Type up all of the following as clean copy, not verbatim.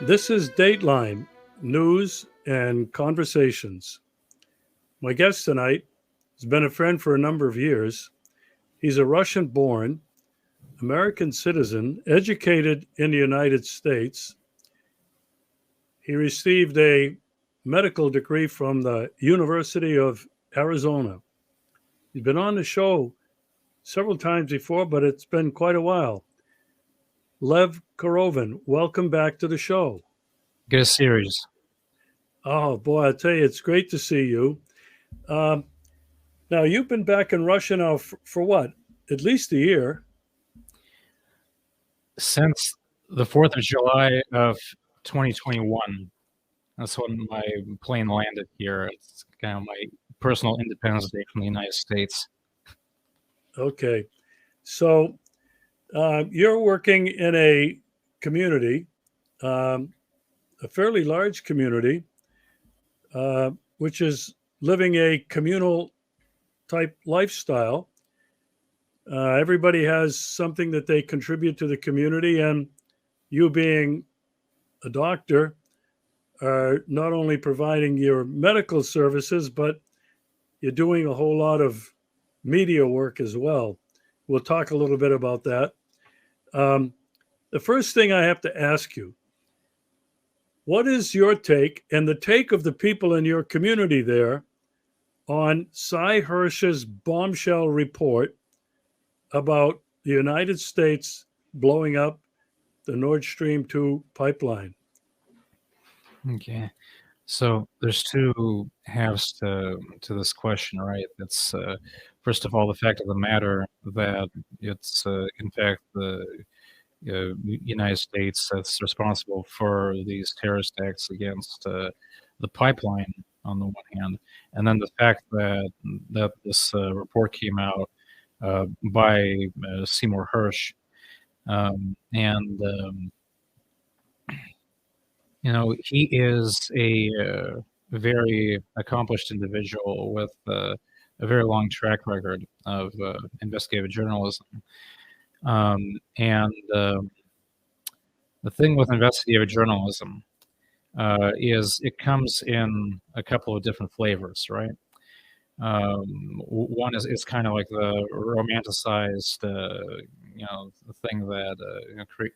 This is DateLine, news and conversations. My guest tonight has been a friend for a number of years. He's a Russian-born American citizen, educated in the United States. He received a medical degree from the University of Arizona. He's been on the show several times before, but it's been quite a while. Lev Korovin, welcome back to the show. Good series. Oh, boy, I tell you, it's great to see you. Now, you've been back in Russia now for what? At least a year. Since the 4th of July of 2021. That's when my plane landed here. It's kind of my personal Independence Day from the United States. Okay. So you're working in a community, a fairly large community, which is living a communal type lifestyle. Everybody has something that they contribute to the community, and you being a doctor are not only providing your medical services, but you're doing a whole lot of media work as well. We'll talk a little bit about that. The first thing I have to ask you, what is your take and the take of the people in your community there on Seymour Hersh's bombshell report about the United States blowing up the Nord Stream 2 pipeline? Okay. So there's two halves to this question, right? It's first of all, the fact of the matter that it's in fact the United States that's responsible for these terrorist acts against the pipeline on the one hand, and then the fact that this report came out by Seymour Hersh, and he is a very accomplished individual with a very long track record of investigative journalism. And the thing with investigative journalism is it comes in a couple of different flavors, right? One is kind of like the romanticized, thing that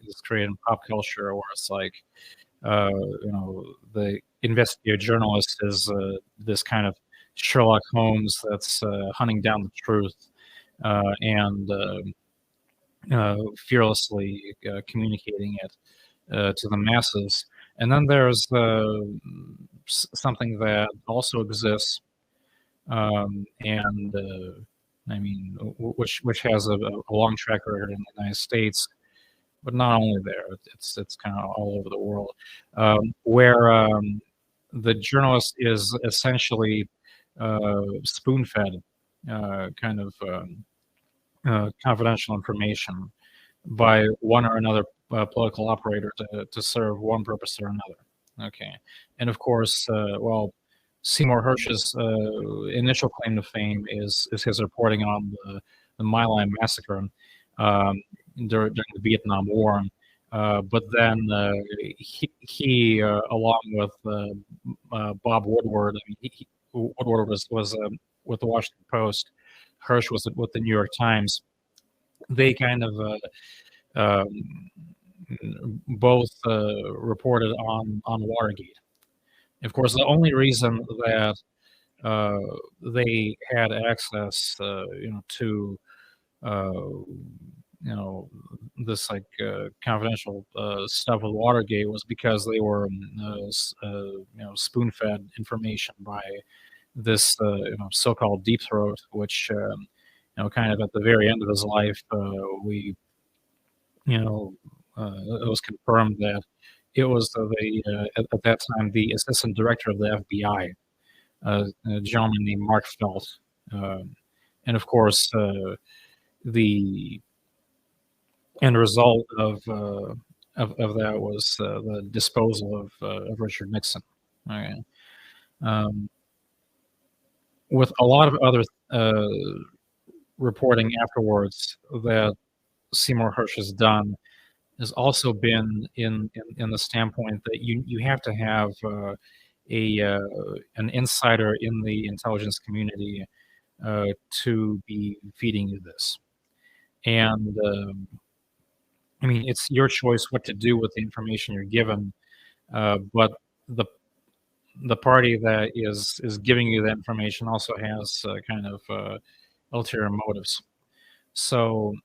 is created in pop culture, where it's like, the investigative journalist is this kind of Sherlock Holmes that's hunting down the truth and fearlessly communicating it to the masses. And then there's something that also exists, which has a long track record in the United States, but not only there. It's kind of all over the world, where the journalist is essentially spoon-fed kind of confidential information by one or another political operator to serve one purpose or another. Okay, and of course, Seymour Hersh's initial claim to fame is his reporting on the My Lai massacre during the Vietnam War. But then he along with Bob Woodward, Woodward was with the Washington Post, Hersh was with the New York Times. They kind of both reported on Watergate. Of course, the only reason that they had access, to this confidential stuff with Watergate was because they were spoon-fed information by this so-called deep throat, which kind of at the very end of his life, it was confirmed that it was at that time the assistant director of the FBI, a gentleman named Mark Felt, and of course the end result of that was the disposal of Richard Nixon. Okay. With a lot of other reporting afterwards that Seymour Hersh has done, has also been in the standpoint that you have to have an insider in the intelligence community to be feeding you this. And I mean, it's your choice what to do with the information you're given, but the party that is giving you that information also has kind of ulterior motives. So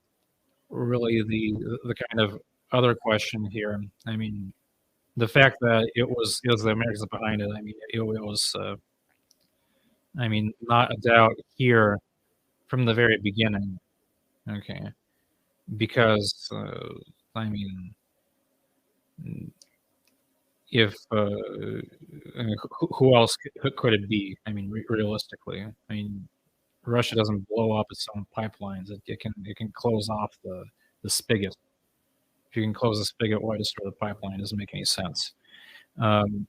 really, the kind of other question here, I mean, the fact that it was the Americans behind it, I mean, it was, I mean, not a doubt here from the very beginning. Okay, because I mean, if who else could it be? I mean, realistically, I mean, Russia doesn't blow up its own pipelines. It can close off the spigot. If you can close the spigot, why destroy the pipeline? It doesn't make any sense. Um,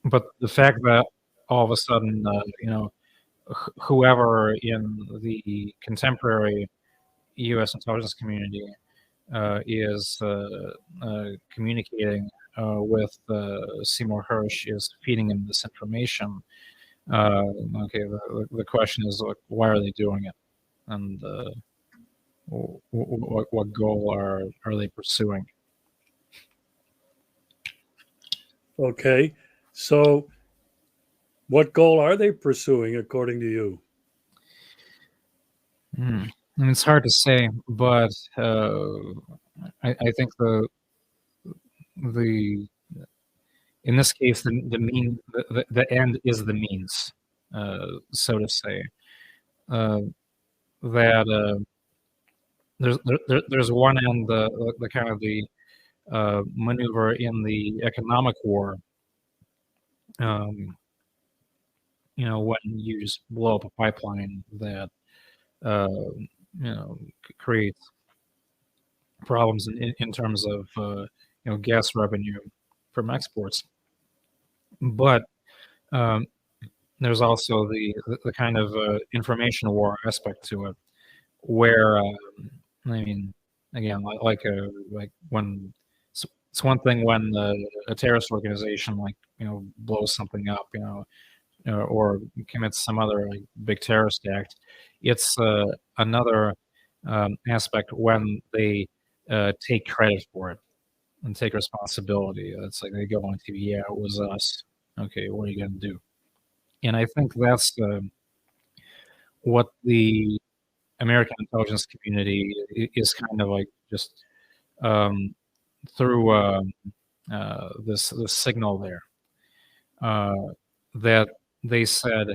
but the fact that all of a sudden, you know, whoever in the contemporary U.S. intelligence community is communicating with Seymour Hersh is feeding him this information. Okay, the question is, like, why are they doing it, and what goal are they pursuing? Okay, so what goal are they pursuing, according to you? I mean, it's hard to say, but I think the in this case the end is the means, so to say. That there's one end, the kind of the maneuver in the economic war. Um, you know, when you just blow up a pipeline that you know creates problems in terms of you know, gas revenue from exports. But um, there's also the kind of information war aspect to it, where I mean, again, like when it's one thing when a terrorist organization, like, you know, blows something up, you know, or commits some other, like, big terrorist act. It's another aspect when they take credit for it and take responsibility. It's like they go on TV, yeah, it was us. Okay, what are you going to do? And I think that's what the American intelligence community is kind of like, just um, through this signal there, that they said,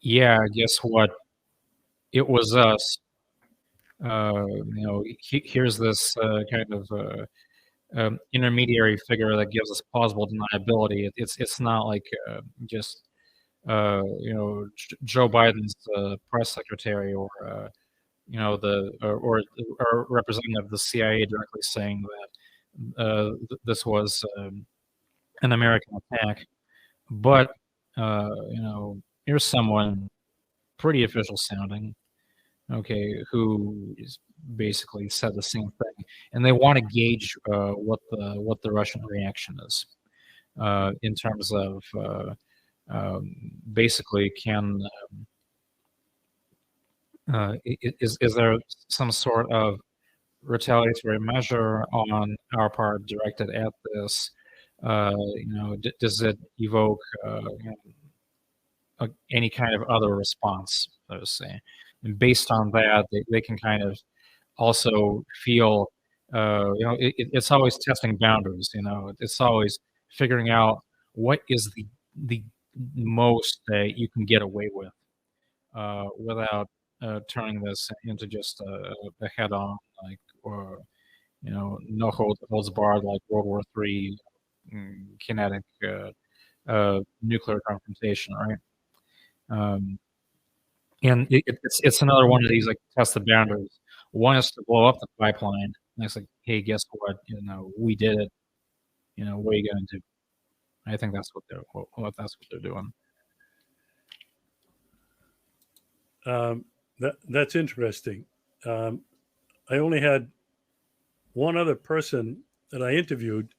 yeah, guess what? It was us. You know, here's this kind of intermediary figure that gives us plausible deniability. It's not like just you know, Joe Biden's press secretary, or you know, or representative of the CIA directly saying that this was an American attack. But you know, here's someone pretty official sounding, okay, who is basically said the same thing, and they want to gauge what the Russian reaction is in terms of basically, can is there some sort of retaliatory measure on our part directed at this? You know, does it evoke you know, any kind of other response, so to say? And based on that, they can kind of also feel, you know, it's always testing boundaries. You know, it's always figuring out what is the most that you can get away with without turning this into just a head-on, like, or, you know, no holds barred, like World War III, kinetic nuclear confrontation, right? Um, and it's another one of these, like, test the boundaries. One is to blow up the pipeline. And it's like, hey, guess what? You know, we did it. You know, what are you going to do? I think that's what they're doing. That's interesting. Um, I only had one other person that I interviewed.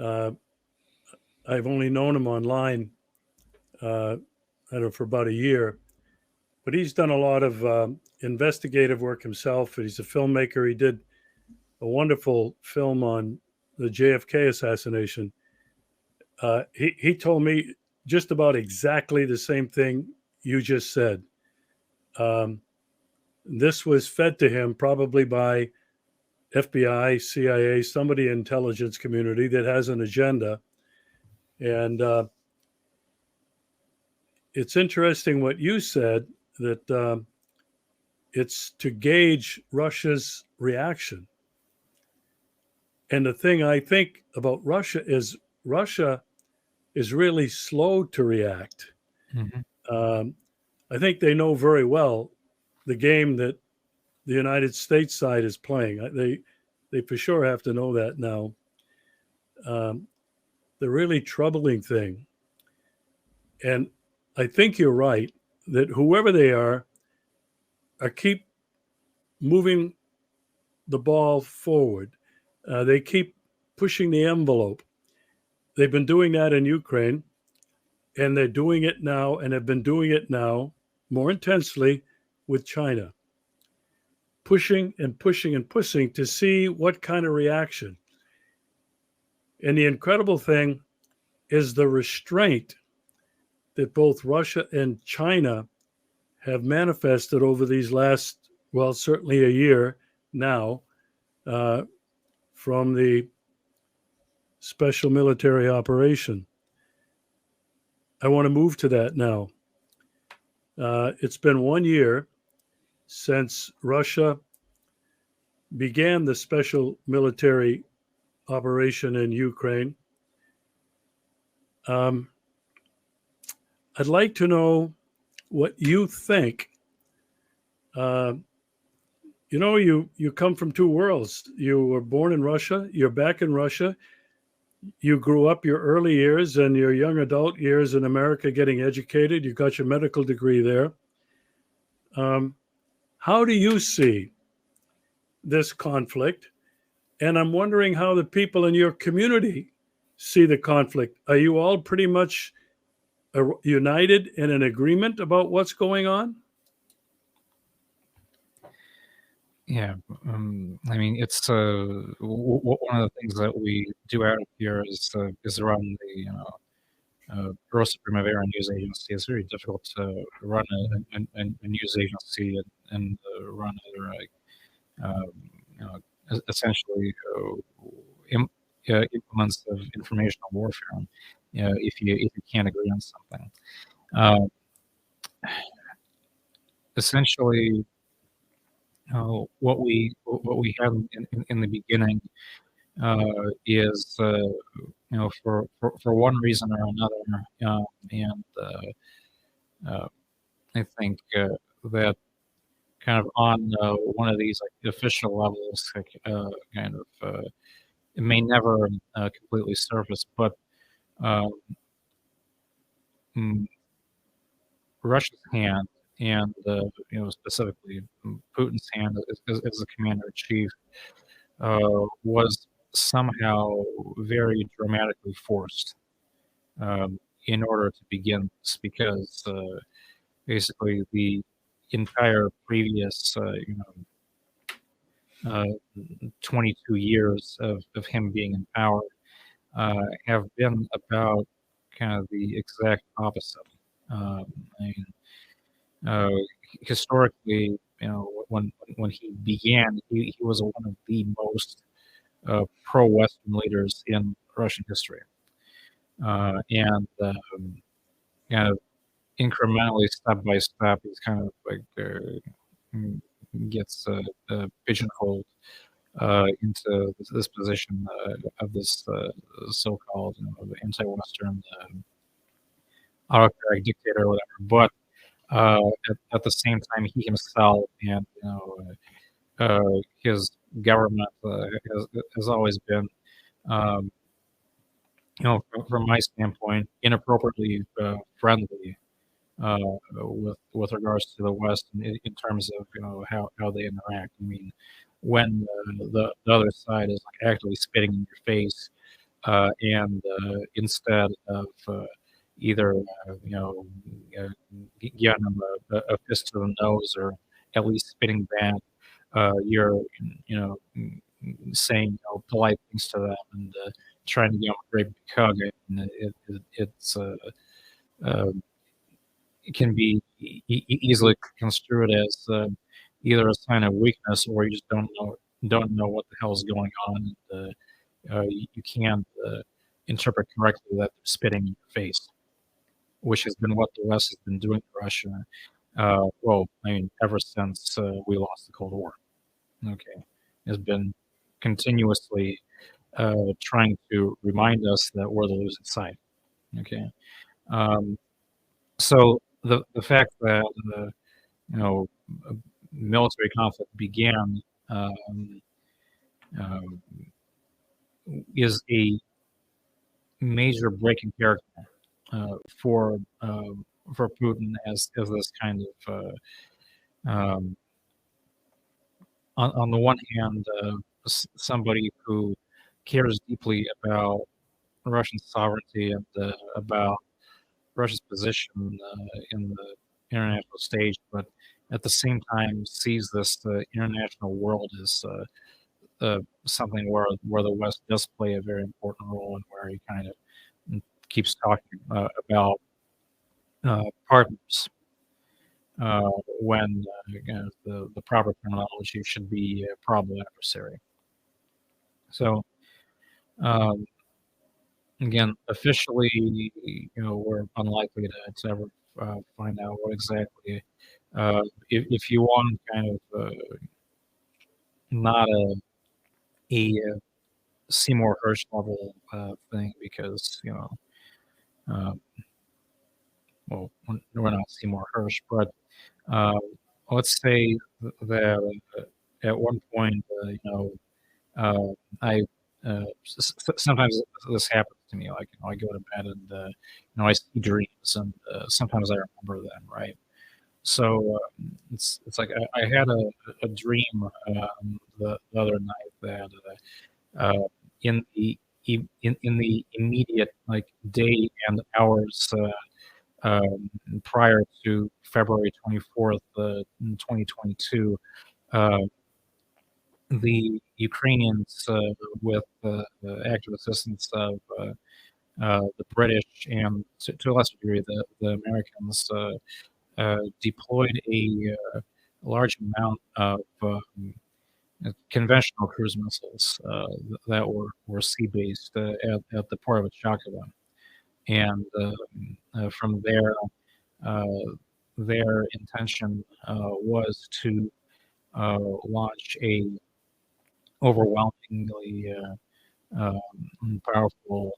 Uh, I've only known him online, I don't know, for about a year, but he's done a lot of investigative work himself. He's a filmmaker. He did a wonderful film on the JFK assassination. He told me just about exactly the same thing you just said. Um, this was fed to him probably by FBI, CIA, somebody in intelligence community that has an agenda. And it's interesting what you said, that it's to gauge Russia's reaction. And the thing I think about Russia is really slow to react. Mm-hmm. I think they know very well the game that the United States side is playing. They for sure have to know that now. The really troubling thing, and I think you're right, that whoever they are keep moving the ball forward. They keep pushing the envelope. They've been doing that in Ukraine, and they're doing it now, and have been doing it now more intensely with China. Pushing and pushing and pushing to see what kind of reaction. And the incredible thing is the restraint that both Russia and China have manifested over these last, well, certainly a year now, from the special military operation. I want to move to that now. It's been 1 year since Russia began the special military operation in Ukraine. I'd like to know what you think. You come from two worlds. You were born in Russia. You're back in Russia. You grew up your early years and your young adult years in America getting educated. You got your medical degree there. How do you see this conflict? And I'm wondering how the people in your community see the conflict. Are you all pretty much united in an agreement about what's going on? Yeah, I mean, it's one of the things that we do out here is run the Rosa Primavera news agency. It's very difficult to run a news agency and run essentially implements of informational warfare. If you can't agree on something, essentially. What we have in the beginning is for one reason or another, and I think that kind of on one of these like official levels, kind of it may never completely surface, but Russia's hand. And specifically Putin's hand as the commander-in-chief was somehow very dramatically forced in order to begin this, because basically the entire previous 22 years of him being in power have been about kind of the exact opposite. I mean, historically, when he began, he was one of the most pro-Western leaders in Russian history, and kind of incrementally, step by step, he's kind of like gets pigeonholed into this position of this so-called anti-Western autocratic dictator or whatever, but. At the same time, he himself and his government has always been, from my standpoint, inappropriately friendly with regards to the West in terms of how they interact. I mean, when the other side is like actually spitting in your face, and instead of either uh, giving them a fist to the nose or at least spitting back, you're saying polite things to them and trying to give them a great big hug. And uh, it can be easily construed as either a sign of weakness or you just don't know what the hell is going on. And, you can't interpret correctly that they're spitting in your face, which has been what the West has been doing to Russia. Well, I mean, ever since we lost the Cold War. Okay, has been continuously trying to remind us that we're the losing side. Okay, um, so the fact that you know a military conflict began um, uh, is a major breaking character uh, for um, for Putin as this kind of um, on the one hand somebody who cares deeply about Russian sovereignty and about Russia's position in the international stage, but at the same time sees this international world as something where the West does play a very important role and where he kind of keeps talking about partners when the proper terminology should be probable adversary. So um, again, officially, we're unlikely to ever find out what exactly. If you want kind of not a Seymour Hersh level thing, because uh, well, we're not Seymour Hersh, but uh, let's say that at one point, I sometimes this happens to me. Like I go to bed and I see dreams, and sometimes I remember them, right? So it's like I had a dream the other night that in the in the immediate like day and hours prior to February 24th, 2022. Uh, the Ukrainians, with the active assistance of the British and to a lesser degree the Americans, deployed a large amount of conventional cruise missiles that were sea based at the port of Chakova. And from there, uh, their intention was to launch a overwhelmingly powerful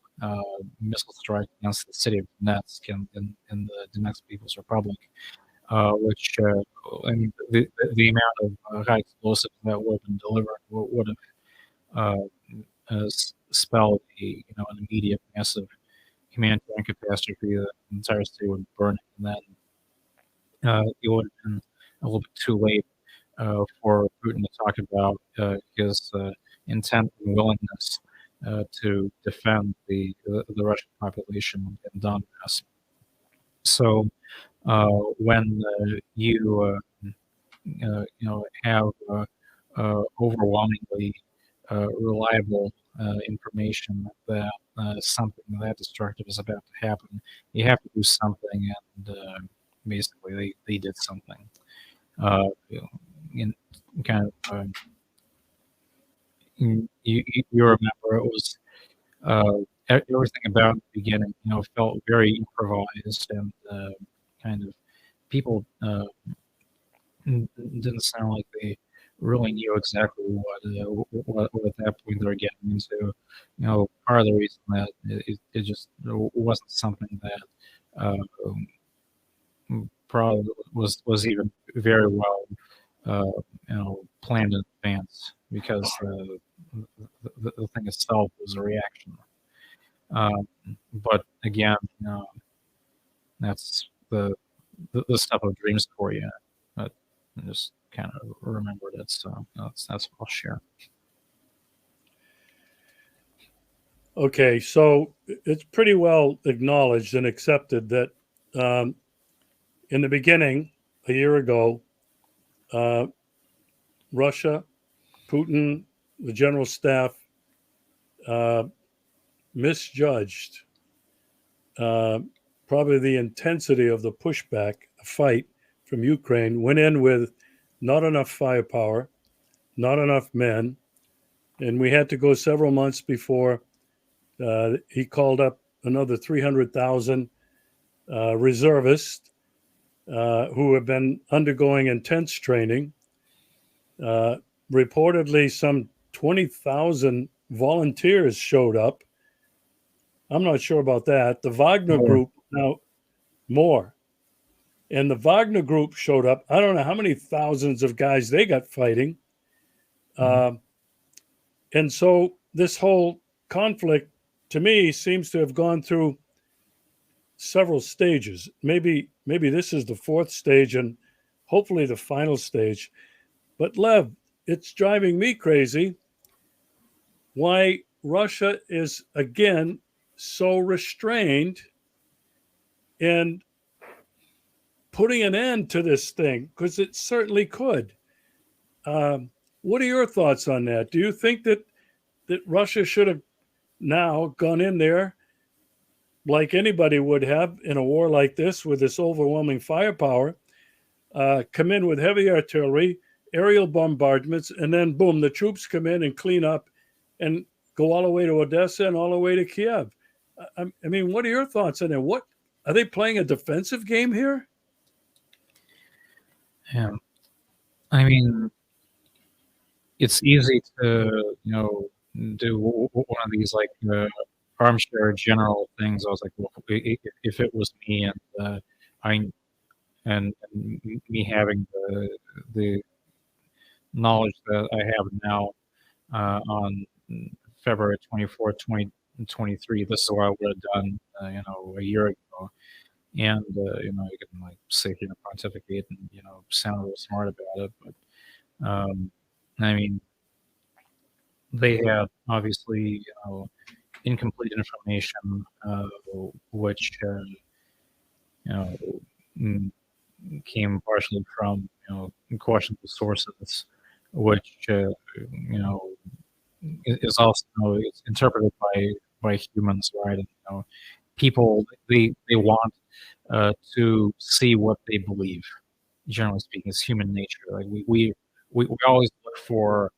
missile strike against the city of Donetsk in the Donetsk People's Republic, which I mean, the amount of high explosives that would have been delivered would have spelled an immediate massive humanitarian catastrophe. The entire city would burn, and then it would have been a little bit too late for Putin to talk about his intent and willingness to defend the Russian population in Donbass. So when have overwhelmingly reliable information that something that destructive is about to happen, you have to do something, and basically they did something. In kind of you remember it was everything about the beginning felt very improvised and kind of people didn't sound like they really knew exactly what at that point they're getting into. Part of the reason that it just wasn't something that probably was even very well planned in advance, because the thing itself was a reaction. But again, that's the stuff of dreams for you. But just kind of remembered it. So that's what I'll share. Okay, so it's pretty well acknowledged and accepted that um, in the beginning, a year ago, uh, Russia, Putin, the general staff uh, misjudged uh, probably the intensity of the pushback, the fight from Ukraine, went in with not enough firepower, not enough men, and we had to go several months before he called up another 300,000 reservists who have been undergoing intense training. Reportedly, some 20,000 volunteers showed up. I'm not sure about that. The Wagner group, now more. And the Wagner group showed up. I don't know how many thousands of guys they got fighting. And so this whole conflict, to me, seems to have gone through several stages. Maybe this is the fourth stage and hopefully the final stage. But Lev, it's driving me crazy why Russia is again so restrained in putting an end to this thing, because it certainly could. What are your thoughts on that? Do you think that Russia should have now gone in there like anybody would have in a war like this with this overwhelming firepower, come in with heavy artillery, aerial bombardments, and then boom, the troops come in and clean up and go all the way to Odessa and all the way to Kiev? I mean, what are your thoughts on that? What are they playing, a defensive game here? Yeah, I mean, it's easy to do one of these like armchair general things. I was like, well, if it was me and I and me having the knowledge that I have now on February 24th, 2023, this is what I would have done, a year ago. And you can like sit here and pontificate and sound real smart about it, but I mean, they had obviously incomplete information, which came partially from questionable sources, which is also it's interpreted by humans, right? And, people they want to see what they believe. Generally speaking, it's human nature. Like we always look for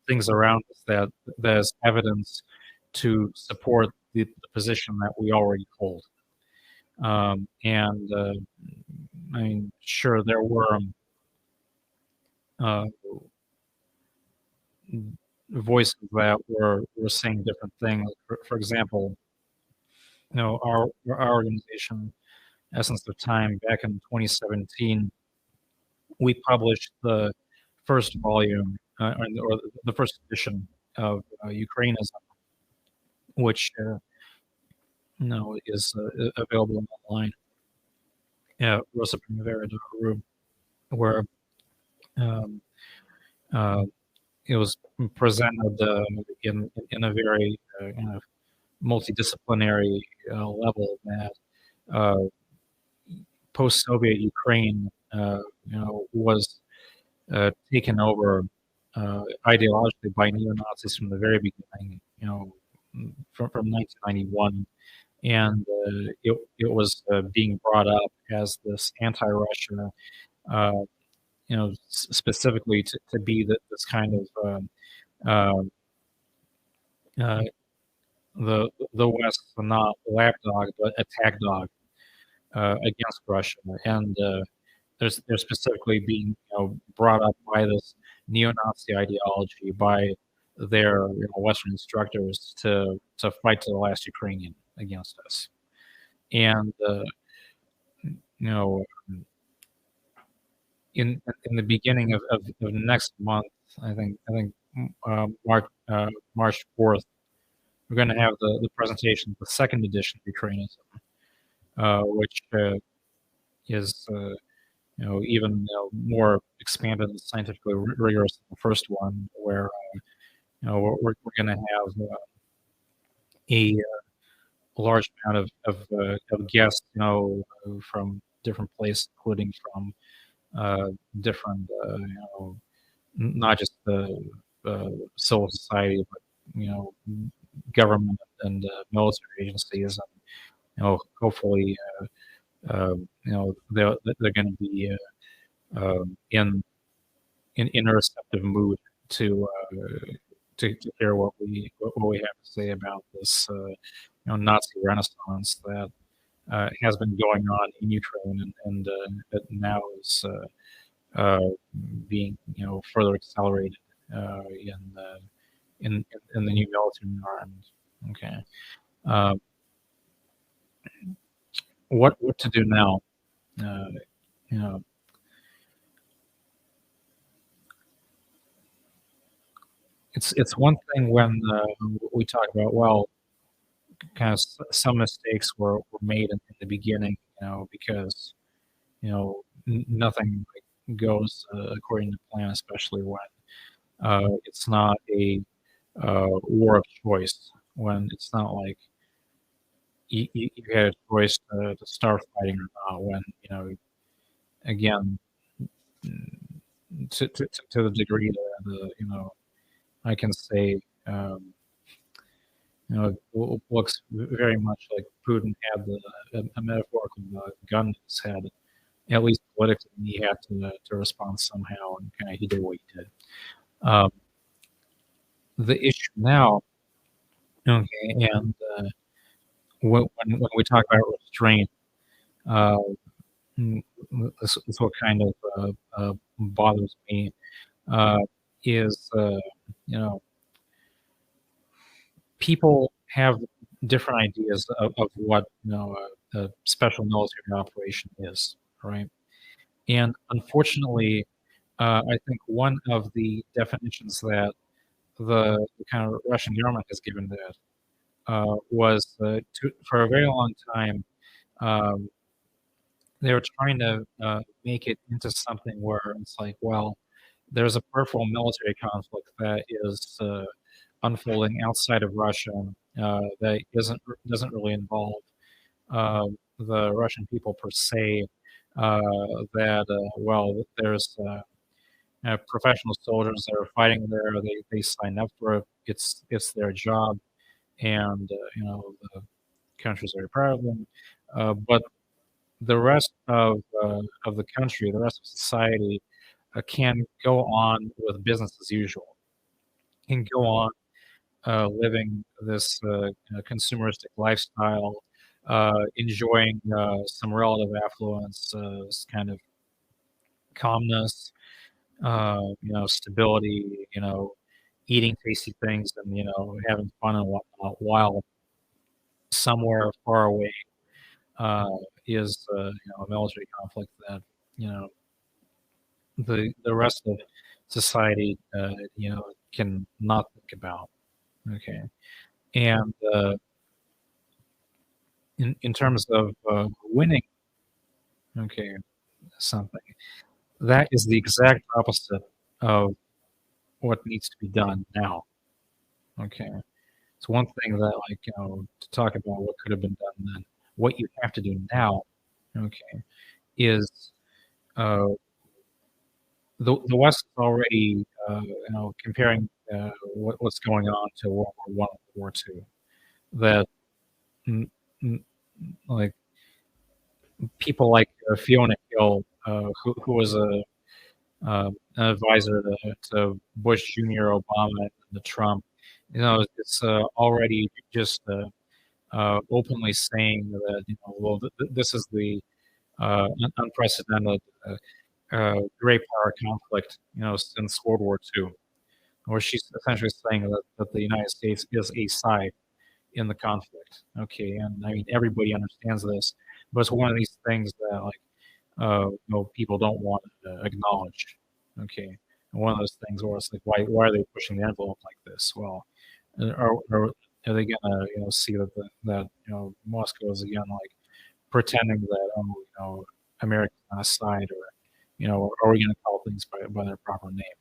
things around us that is evidence to support the position that we already hold. And I mean, sure, there were voices that were saying different things. For example, our organization, Essence of Time, back in 2017, we published the first volume or the first edition of Ukrainism, which is available online at rosaprimavera.ru, where it was presented in a very multidisciplinary level that post-Soviet Ukraine, was taken over ideologically by neo-Nazis from the very beginning, from 1991, and it was being brought up as this anti-Russia, specifically to be this kind of the West's not lapdog but attack dog against Russia, and they're specifically being brought up by this neo-Nazi ideology by their Western instructors to fight to the last Ukrainian against us. And in the beginning of next month, I think March 4th, we're going to have the presentation of the second edition of Ukrainism, which is even more expanded and scientifically rigorous than the first one, where we're going to have a large amount of guests, from different places, including from different, not just the civil society, but government and military agencies, and hopefully, they're going to be in a receptive mood to to hear what we have to say about this Nazi renaissance that has been going on in Ukraine, and that now is uh, being further accelerated in the new military environment. Okay, uh, what to do now? Uh, you know, it's one thing when we talk about, well, kind of some mistakes were made in the beginning, because nothing like goes according to plan, especially when it's not a war of choice, when it's not like you had a choice to start fighting or not, when again, mm, to the degree that I can say, it looks very much like Putin had a metaphorical gun in his head. At least politically, he had to respond somehow, and kind of he did what he did. Um, the issue now, okay, and when we talk about restraint, uh, this what kind of bothers me, uh, is you know people have different ideas of what a special military operation is, right? And unfortunately, I think one of the definitions that the kind of Russian government has given to it was for a very long time, um, they were trying to make it into something where it's like, well, there's a peripheral military conflict that is unfolding outside of Russia that doesn't really involve the Russian people per se. That well, there's professional soldiers that are fighting there. They sign up for it. It's their job, and the countries are proud of them. But the rest of the country, the rest of society, can go on with business as usual. Can go on living this consumeristic lifestyle, enjoying some relative affluence, kind of calmness, stability, eating tasty things, and having fun and whatnot, while somewhere far away is a military conflict that you know the rest of society can not think about. Okay, and in terms of winning, okay, something that is the exact opposite of what needs to be done now. Okay, it's one thing that to talk about what could have been done then. What you have to do now, okay, is uh, the West is already comparing what's going on to World War One, World War Two. That mm, mm, like people like Fiona Hill, who was an advisor to Bush Jr., Obama, and the Trump. It's already just openly saying that well, this is the unprecedented great power conflict, since World War II, where she's essentially saying that the United States is a side in the conflict. Okay, and I mean everybody understands this, but it's one of these things that people don't want to acknowledge. Okay, and one of those things where it's like, why are they pushing the envelope like this? Well, are they gonna see that that Moscow is again like pretending that America's on a side, are we going to call things by their proper name?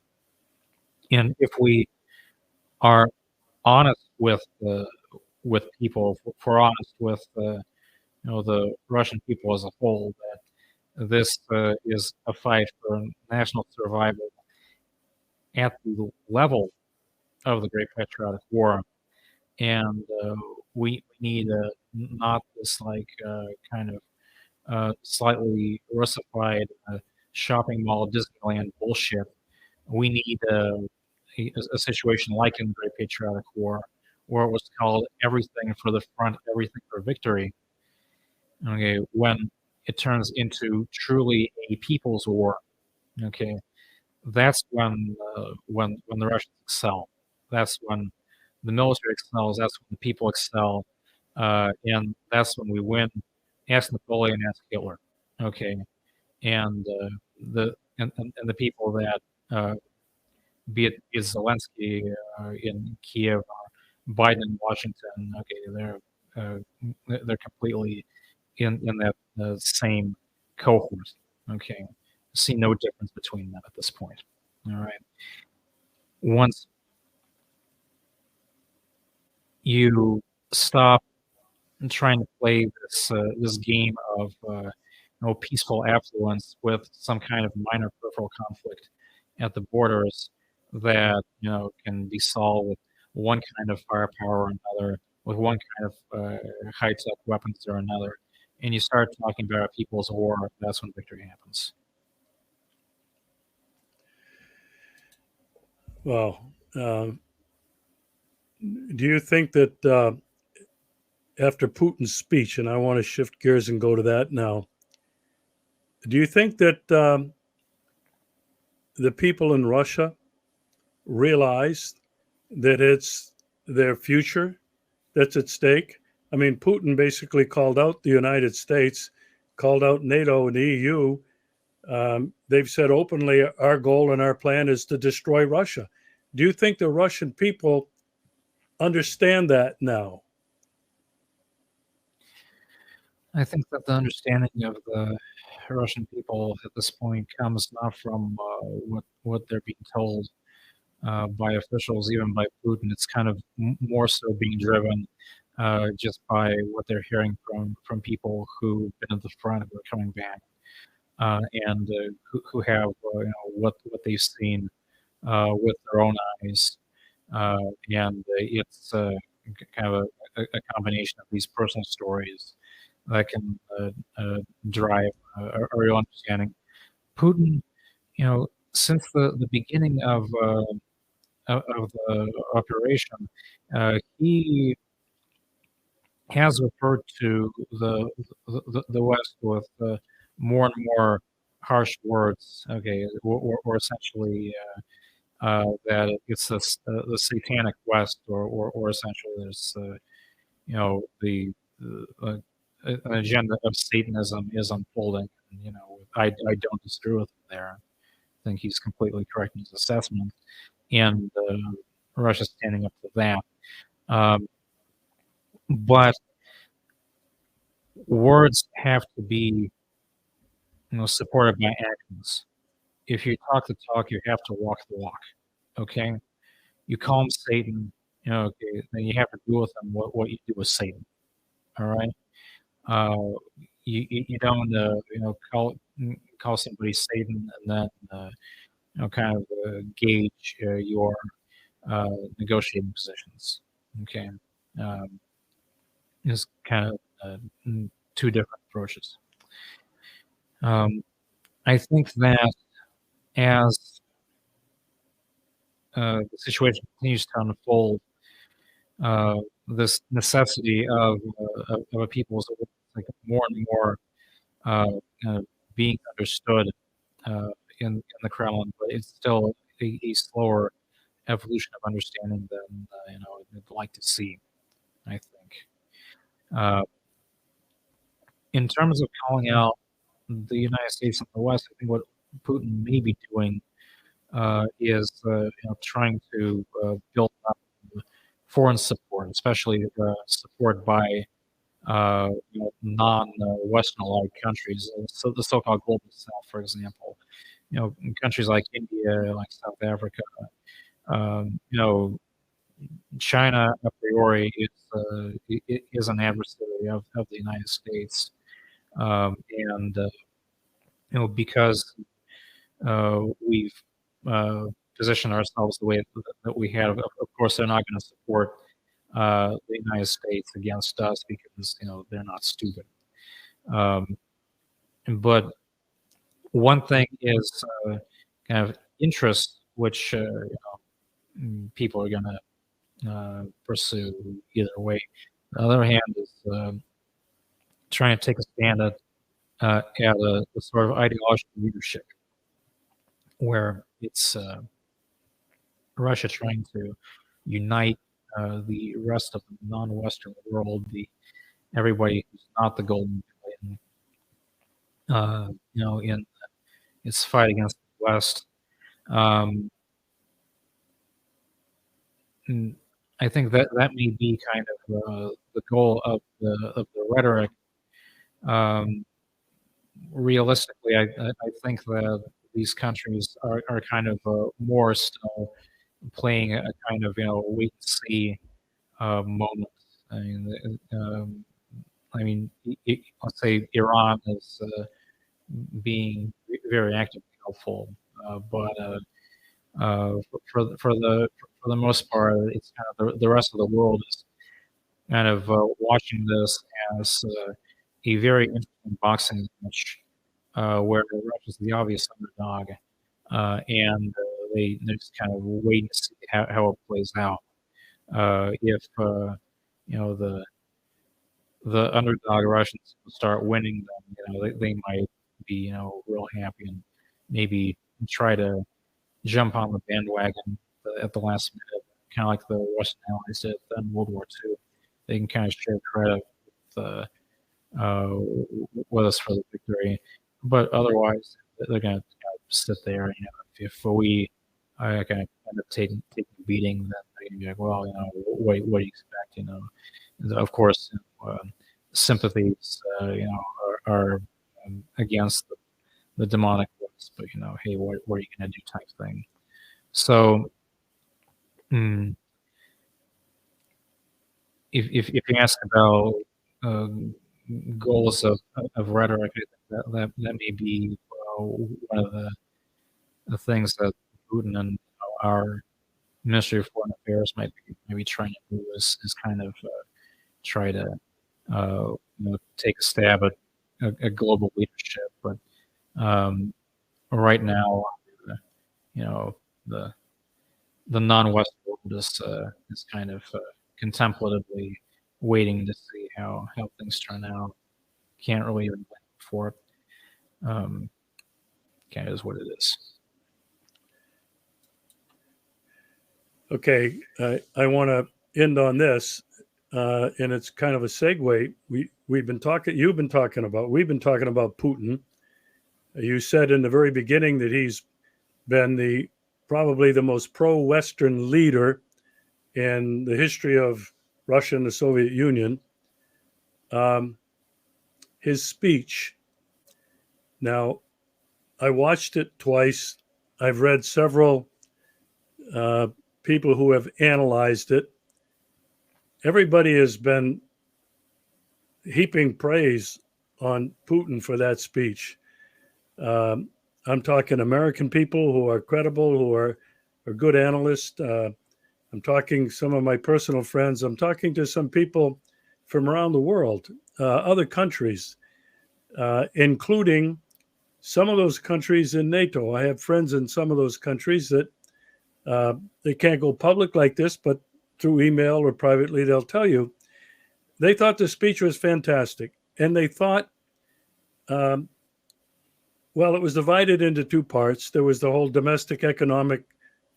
And if we are honest with people, if we're honest with the Russian people as a whole, that this is a fight for national survival at the level of the Great Patriotic War, and we need not this kind of slightly Russified shopping mall Disneyland bullshit. We need a situation like in the Great Patriotic War, where it was called everything for the front, everything for victory. Okay, when it turns into truly a people's war. Okay, that's when the Russians excel. That's when the military excels. That's when the people excel, and that's when we win. Ask Napoleon, ask Hitler. Okay, and and the people that be it Zelensky in Kiev or Biden in Washington. Okay, they're completely in that same cohort. Okay, see no difference between them at this point. All right, once you stop trying to play this game of peaceful affluence with some kind of minor peripheral conflict at the borders that can be solved with one kind of firepower or another, with one kind of high-tech weapons or another, and you start talking about a people's war. That's when victory happens. Well, do you think that after Putin's speech, and I want to shift gears and go to that now, do you think that the people in Russia realize that it's their future that's at stake? I mean, Putin basically called out the United States, called out NATO and the EU. They've said openly, our goal and our plan is to destroy Russia. Do you think the Russian people understand that now? I think that the understanding of the Russian people at this point comes not from what they're being told by officials, even by Putin. It's kind of more so being driven just by what they're hearing from people who've been at the front, who are coming back, and who have what they've seen with their own eyes, and it's kind of a combination of these personal stories that can drive a real understanding. Putin, since the beginning of the operation, he has referred to the West with more and more harsh words. Okay, or essentially that it's the satanic West, or essentially there's an agenda of Satanism is unfolding. And, I don't disagree with him there. I think he's completely correct in his assessment, and Russia's standing up to that. But words have to be, supported by actions. If you talk the talk, you have to walk the walk. Okay, you call him Satan, okay, then you have to do with him what you do with Satan. All right. You don't call somebody Satan and then kind of gauge your negotiating positions. Okay, it's kind of two different approaches. I think that as the situation continues to unfold, this necessity of a people's more and more being understood in the Kremlin, but it's still a slower evolution of understanding than I'd like to see. I think, in terms of calling out the United States and the West, I think what Putin may be doing is trying to build up foreign support, especially support by non-Western allied countries, so the so-called global South, for example, countries like India, like South Africa, China a priori is an adversary of the United States, and because we've positioned ourselves the way that we have. Of course, they're not going to support the United States against us because they're not stupid. Um, but one thing is kind of interest, which people are going to pursue either way. On the other hand, is trying to take a stand at a sort of ideological leadership, where it's Russia trying to unite the rest of the non-Western world, everybody who's not the Golden Dawn, in its fight against the West. And I think that may be kind of the goal of the rhetoric. Realistically, I think that these countries are kind of more still playing a kind of wait and see moment. I mean, let's say Iran is being very actively helpful, but for the most part, it's kind of the rest of the world is kind of watching this as a very interesting boxing match, where Russia's the obvious underdog, and they just kind of wait to see how it plays out. If the underdog Russians start winning, then they might be real happy and maybe try to jump on the bandwagon at the last minute, kind of like the Russian allies did in World War II. They can kind of share credit with us for the victory, but otherwise they're going to sit there. If we kind of end up taking a beating, then they're going to be like, well, what do you expect? And of course, sympathies, are against the demonic force, but hey, what are you going to do, type thing. So, if you ask about goals of rhetoric, that may be one of the things that Putin and our Ministry of Foreign Affairs might be trying to do is kind of try to take a stab at a global leadership. But right now, the non-West world is kind of contemplatively waiting to see how things turn out. Can't really even plan for it. Kind of is what it is. Okay, I want to end on this, and it's kind of a segue. We've been talking about Putin. You said in the very beginning that he's been probably the most pro-Western leader in the history of Russia and the Soviet Union. His speech. Now, I watched it twice. I've read several people who have analyzed it. Everybody has been heaping praise on Putin for that speech. I'm talking American people who are credible, who are good analysts. I'm talking some of my personal friends. I'm talking to some people from around the world, other countries, including some of those countries in NATO. I have friends in some of those countries that they can't go public like this, but through email or privately, they'll tell you they thought the speech was fantastic. And they thought, well, it was divided into two parts. There was the whole domestic economic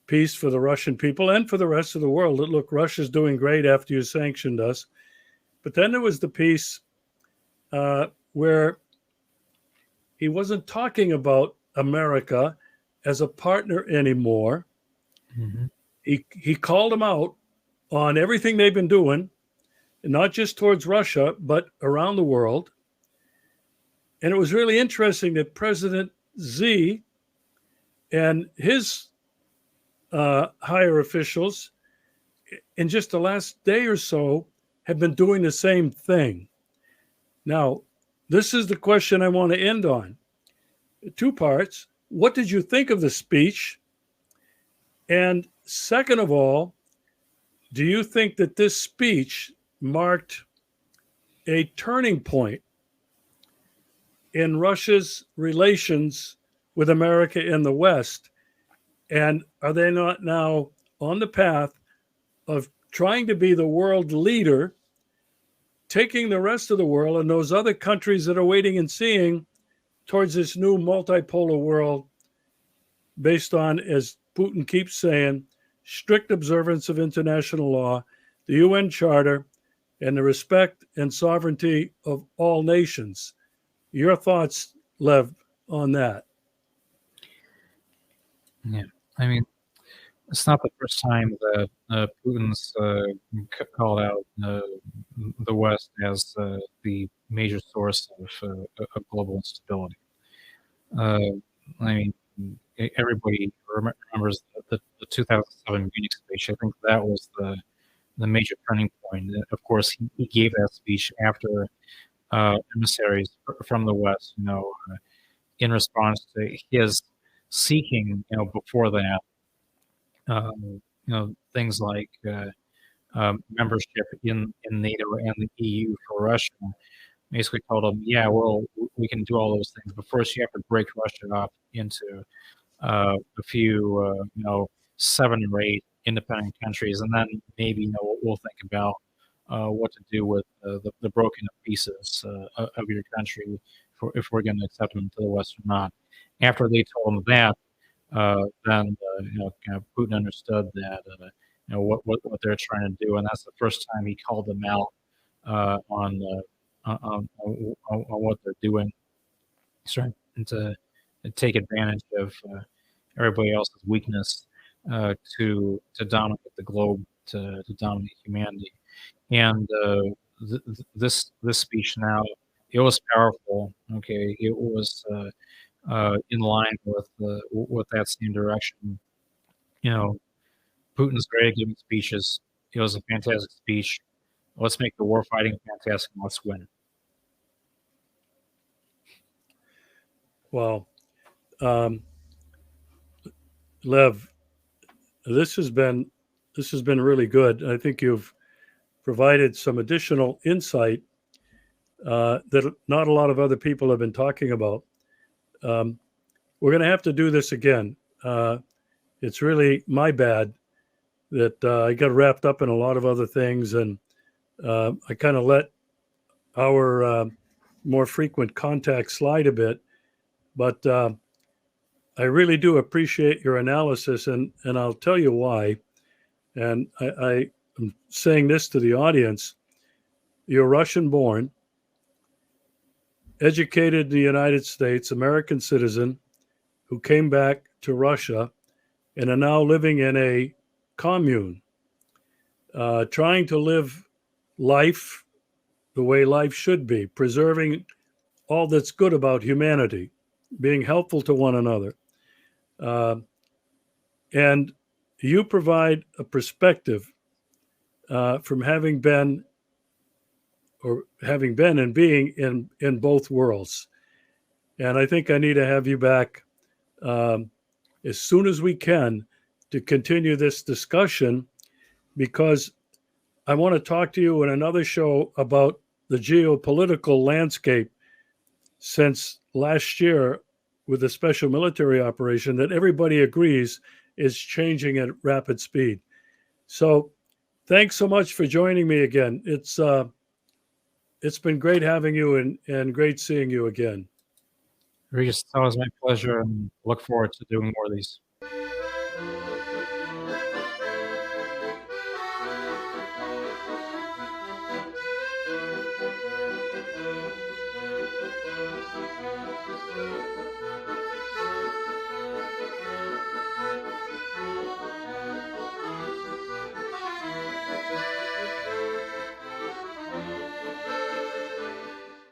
piece for the Russian people and for the rest of the world. That, look, Russia's doing great after you sanctioned us. But then there was the piece where he wasn't talking about America as a partner anymore. Mm-hmm. He called them out on everything they've been doing, not just towards Russia, but around the world. And it was really interesting that President Xi And his higher officials, in just the last day or so, have been doing the same thing. Now, this is the question I want to end on. Two parts. What did you think of the speech? And second of all, do you think that this speech marked a turning point in Russia's relations with America and the West? And are they not now on the path of trying to be the world leader, taking the rest of the world and those other countries that are waiting and seeing towards this new multipolar world based on, as Putin keeps saying, strict observance of international law, the UN Charter, and the respect and sovereignty of all nations? Your thoughts, Lev, on that? Yeah, I mean, it's not the first time that Putin's called out the West as the major source of global instability. I mean, everybody remembers the 2007 Munich speech. I think that was the major turning point. Of course, he gave that speech after emissaries from the West, in response to his seeking, before that, things like membership in NATO and the EU for Russia. Basically told them, yeah, well, we can do all those things, but first you have to break Russia up into a few, 7 or 8 independent countries, and then maybe we'll think about what to do with the broken up pieces of your country, if we're going to accept them to the West or not. After they told him that, then kind of Putin understood that what they're trying to do, and that's the first time he called them out on what they're doing. He's trying to take advantage of everybody else's weakness to dominate the globe, to dominate humanity. And this speech now, it was powerful. Okay, it was in line with that same direction. Putin's great at giving speeches. It was a fantastic speech. Let's make the war fighting fantastic. Let's win. Well, Lev, this has been really good. I think you've provided some additional insight that not a lot of other people have been talking about. We're going to have to do this again. It's really my bad that I got wrapped up in a lot of other things, and I kind of let our more frequent contact slide a bit. But I really do appreciate your analysis, and I'll tell you why. And I am saying this to the audience. You're Russian-born, educated in the United States, American citizen, who came back to Russia and are now living in a commune, trying to live life the way life should be, preserving all that's good about humanity, being helpful to one another. And you provide a perspective from having been and being in both worlds. And I think I need to have you back as soon as we can to continue this discussion, because I want to talk to you in another show about the geopolitical landscape since last year with the special military operation that everybody agrees is changing at rapid speed. So thanks so much for joining me again. It's been great having you and great seeing you again. Regis, it's always my pleasure, and look forward to doing more of these.